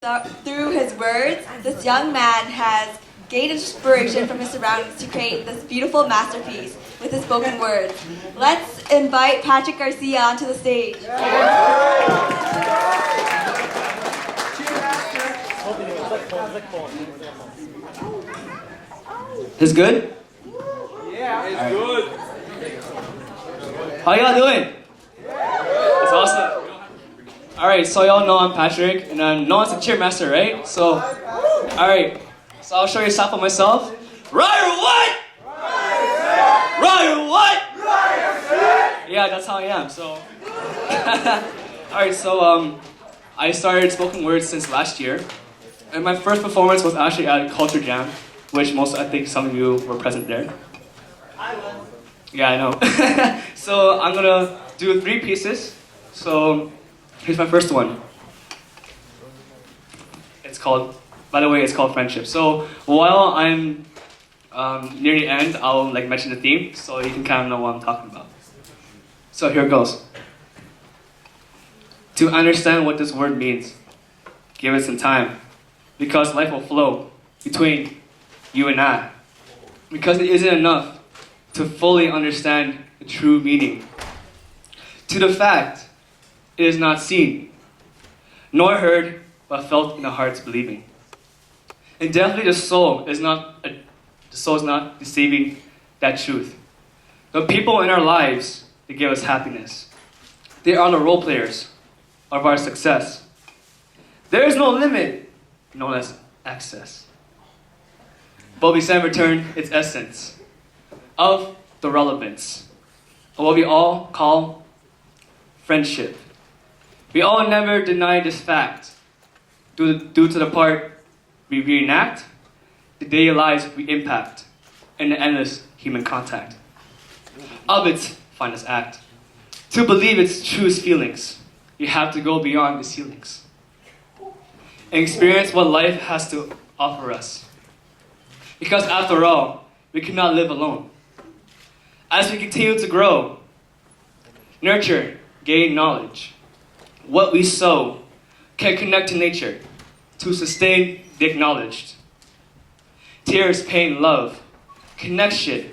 Through his words, this young man has gained inspiration from his surroundings to create this beautiful masterpiece with his spoken words. Let's invite Patrick Garcia onto the stage. Is good? Yeah, it's good. How y'all doing? It's awesome. Alright, so y'all know I'm Patrick, and no one's a cheermaster, right? So, alright, so I'll show you a sample of myself. Right or what? Right or what? Yeah, that's how I am, so. Alright, so I started spoken words since last year, and my first performance was actually at Culture Jam, which I think some of you were present there. I was. Yeah, I know. So I'm gonna do 3 pieces. So here's my first one. By the way, it's called Friendship. So while I'm near the end, I'll mention the theme so you can kind of know what I'm talking about. So here it goes. To understand what this word means, give it some time, because life will flow between you and I. Because it isn't enough to fully understand the true meaning. To the fact, it is not seen, nor heard, but felt in the heart's believing. And definitely the soul is not deceiving that truth. The people in our lives, they give us happiness. They are the role players of our success. There is no limit, known as access. But we send return its essence of the relevance of what we all call friendship. We all never deny this fact due to the part we reenact, the daily lives we impact, and the endless human contact. Of its finest act. To believe its truest feelings, you have to go beyond the ceilings and experience what life has to offer us. Because after all, we cannot live alone. As we continue to grow, nurture, gain knowledge, what we sow can connect to nature to sustain the acknowledged. Tears, pain, love, connection,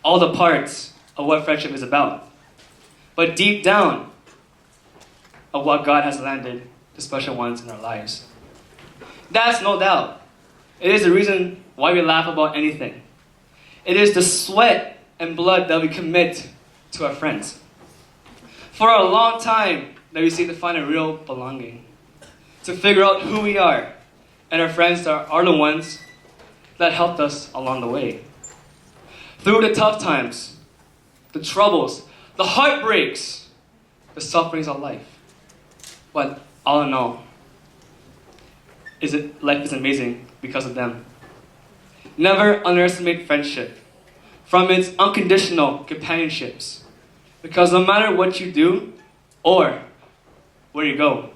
all the parts of what friendship is about. But deep down of what God has landed the special ones in our lives. That's no doubt. It is the reason why we laugh about anything. It is the sweat and blood that we commit to our friends. For a long time that we seek to find a real belonging. To figure out who we are. And our friends are the ones that helped us along the way. Through the tough times, the troubles, the heartbreaks, the sufferings of life. But all in all, life is amazing because of them. Never underestimate friendship from its unconditional companionships. Because no matter what you do or where you go,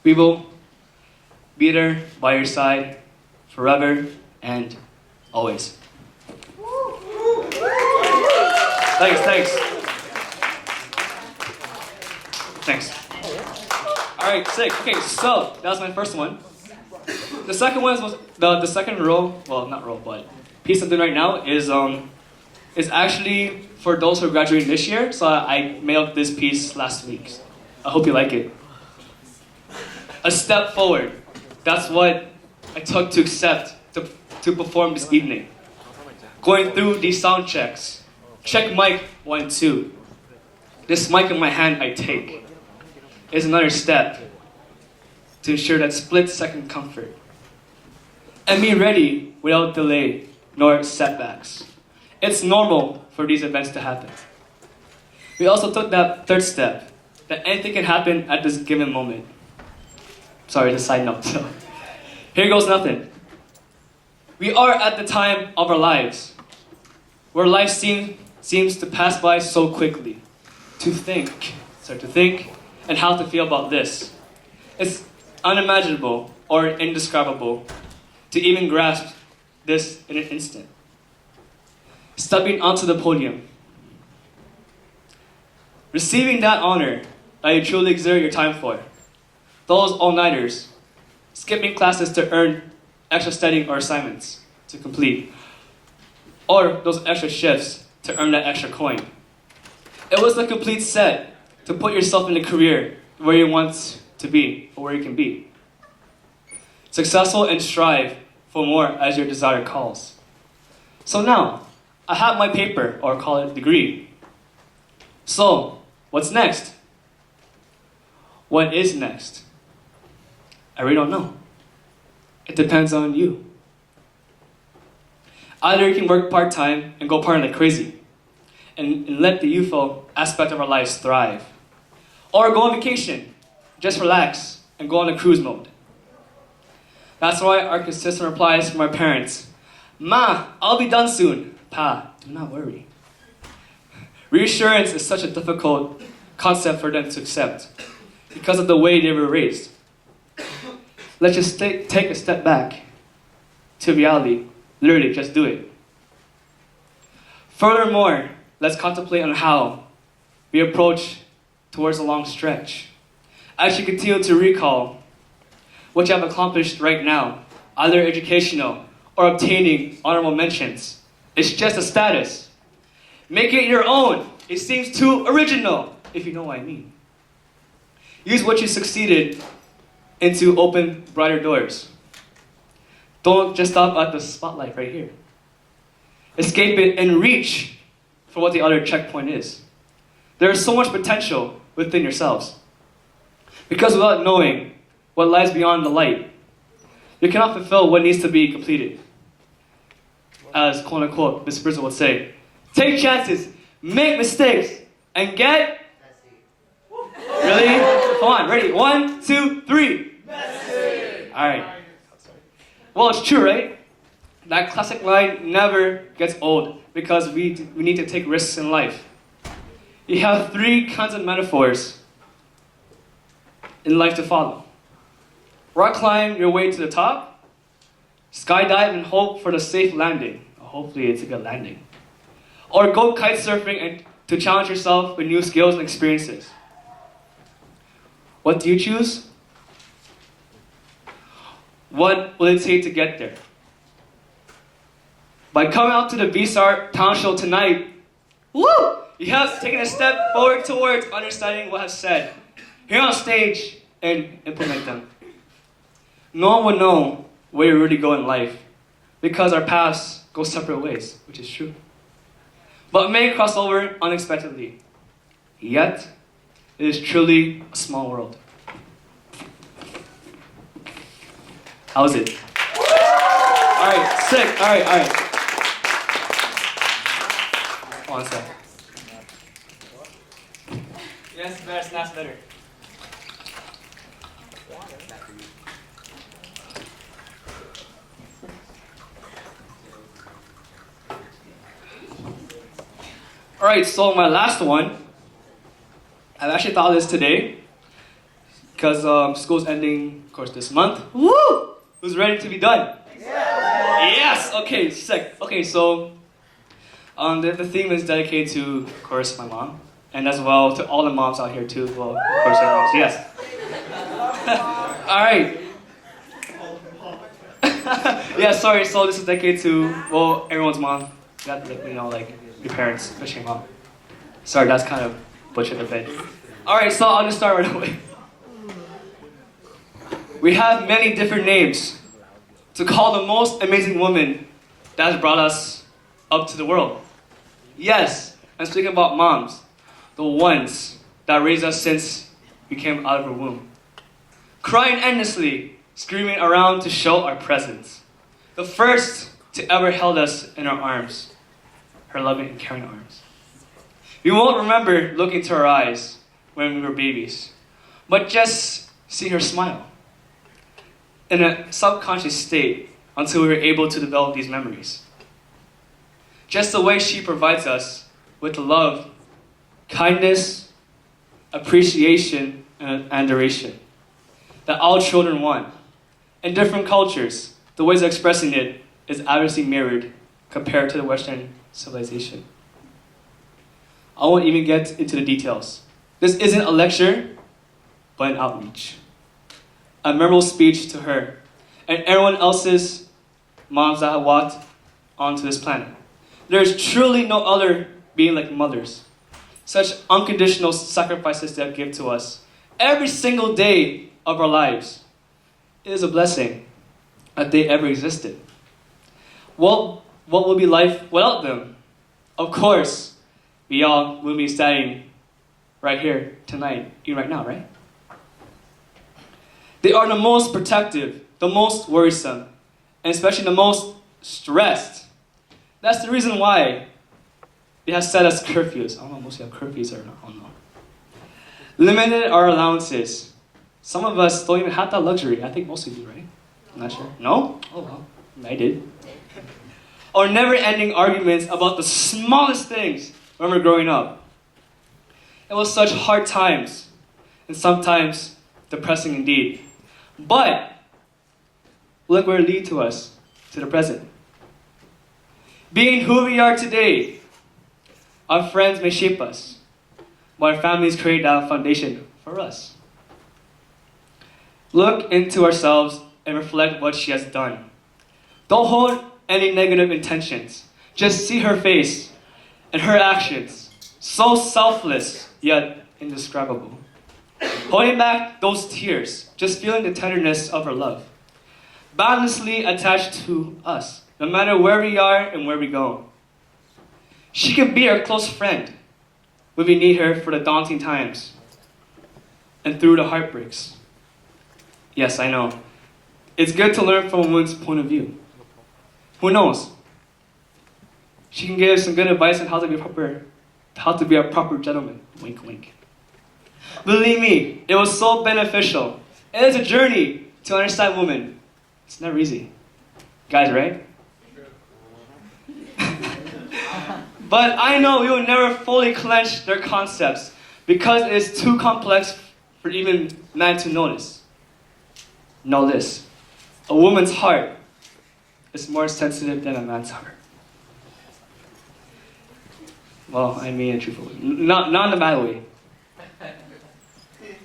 we will be there by your side forever and always. Thanks. Alright, sick. Okay, so that was my first one. The second one was the second role, well not role, but piece I'm doing right now is actually for those who are graduating this year. So I made up this piece last week. I hope you like it. A step forward. That's what I took to accept to perform this evening. Going through these sound checks. Check mic 1, 2. This mic in my hand I take is another step to ensure that split-second comfort. And be ready without delay nor setbacks. It's normal for these events to happen. We also took that third step, that anything can happen at this given moment. Sorry, it's a side note. So, here goes nothing. We are at the time of our lives where life seems to pass by so quickly. To think and how to feel about this. It's unimaginable or indescribable to even grasp this in an instant. Stepping onto the podium. Receiving that honor that you truly exert your time for. Those all-nighters, skipping classes to earn extra studying or assignments to complete, or those extra shifts to earn that extra coin. It was the complete set to put yourself in a career where you want to be or where you can be. Successful and strive for more as your desire calls. So now, I have my paper, or call it degree. So, what's next? What is next? I really don't know. It depends on you. Either you can work part-time and go party like crazy and let the youthful aspect of our lives thrive. Or go on vacation, just relax, and go on a cruise mode. That's why our consistent replies from our parents, "Ma, I'll be done soon." "Pa, do not worry." Reassurance is such a difficult concept for them to accept because of the way they were raised. Let's just take a step back to reality. Literally, just do it. Furthermore, let's contemplate on how we approach towards a long stretch. As you continue to recall what you have accomplished right now, either educational or obtaining honorable mentions, it's just a status. Make it your own. It seems too original, if you know what I mean. Use what you succeeded into open brighter doors. Don't just stop at the spotlight right here. Escape it and reach for what the other checkpoint is. There is so much potential within yourselves. Because without knowing what lies beyond the light, you cannot fulfill what needs to be completed. As quote unquote, Mr. Brizzo would say, take chances, make mistakes, and get... Really? Come on, ready? 1, 2, 3. Alright. Well, it's true, right? That classic line never gets old because we need to take risks in life. You have 3 kinds of metaphors in life to follow. Rock climb your way to the top, skydive and hope for the safe landing. Hopefully it's a good landing. Or go kite surfing and to challenge yourself with new skills and experiences. What do you choose? What will it take to get there? By coming out to the VSAR talent show tonight, woo! You have taken a step forward towards understanding what I've said here on stage and implement them. No one will know where you really go in life because our paths go separate ways, which is true. But may cross over unexpectedly. Yet, it is truly a small world. How's it? Alright, sick. Alright. One sec. Yes, better, snaps better. Alright, so my last one, I've actually thought of this today because school's ending, of course, this month. Woo! Who's ready to be done? Yes! Okay, sick. Okay, so the theme is dedicated to, of course, my mom, and as well to all the moms out here too. Well, of course, their moms. Yes. Alright. Yeah, sorry, so this is dedicated to, well, everyone's mom. Got, you know, like, your parents, especially your mom. Sorry, that's kind of butchered a bit. Alright, so I'll just start right away. We have many different names to call the most amazing woman that has brought us up to the world. Yes, I'm speaking about moms, the ones that raised us since we came out of her womb. Crying endlessly, screaming around to show our presence. The first to ever held us in her arms, her loving and caring arms. We won't remember looking to her eyes when we were babies, but just see her smile in a subconscious state until we were able to develop these memories. Just the way she provides us with love, kindness, appreciation, and adoration that all children want. In different cultures, the ways of expressing it is obviously mirrored compared to the Western civilization. I won't even get into the details. This isn't a lecture, but an outreach. a memorable speech to her and everyone else's moms that have walked onto this planet. There is truly no other being like mothers. Such unconditional sacrifices that give to us every single day of our lives. It is a blessing that they ever existed. Well, what will be life without them? Of course, we all will be standing right here tonight, even right now, right? They are the most protective, the most worrisome, and especially the most stressed. That's the reason why they have set us curfews. I don't know, most of you have curfews or not, I don't know. Limited our allowances. Some of us don't even have that luxury. I think most of you, right? I'm not sure. No? Oh well, I did. Or never-ending arguments about the smallest things when we're growing up. It was such hard times, and sometimes depressing indeed. But look where it leads to us, to the present. Being who we are today, our friends may shape us, but our families create that foundation for us. Look into ourselves and reflect what she has done. Don't hold any negative intentions. Just see her face and her actions, so selfless yet indescribable. Holding back those tears, just feeling the tenderness of her love. Boundlessly attached to us, no matter where we are and where we go. She can be our close friend when we need her for the daunting times and through the heartbreaks. Yes, I know. It's good to learn from a woman's point of view. Who knows? She can give us some good advice on how to be a proper gentleman. Wink, wink. Believe me, it was so beneficial. It is a journey to understand women. It's never easy. Guys, right? But I know we will never fully clench their concepts because it is too complex for even man to notice. Know this. A woman's heart is more sensitive than a man's heart. Well, I mean it truthfully. Not in a bad way.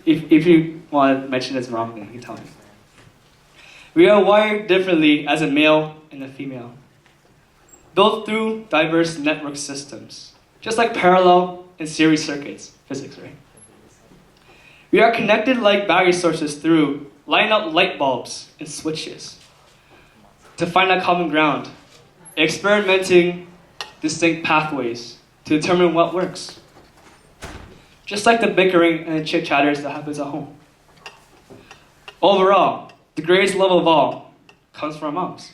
If you want to mention this wrong, then you tell me. We are wired differently as a male and a female, built through diverse network systems, just like parallel and series circuits, physics, right? We are connected like battery sources through lighting up light bulbs and switches to find that common ground, experimenting distinct pathways to determine what works. Just like the bickering and chit-chatters that happens at home. Overall, the greatest love of all comes from moms.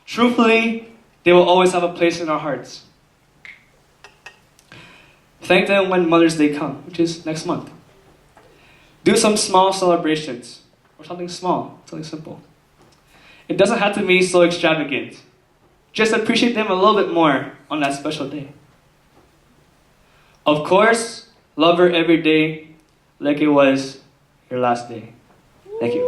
Truthfully, they will always have a place in our hearts. Thank them when Mother's Day comes, which is next month. Do some small celebrations, or something small, something simple. It doesn't have to be so extravagant. Just appreciate them a little bit more on that special day. Of course, love her every day like it was your last day. Thank you.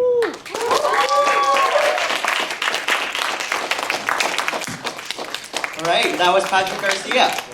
All right, that was Patrick Garcia.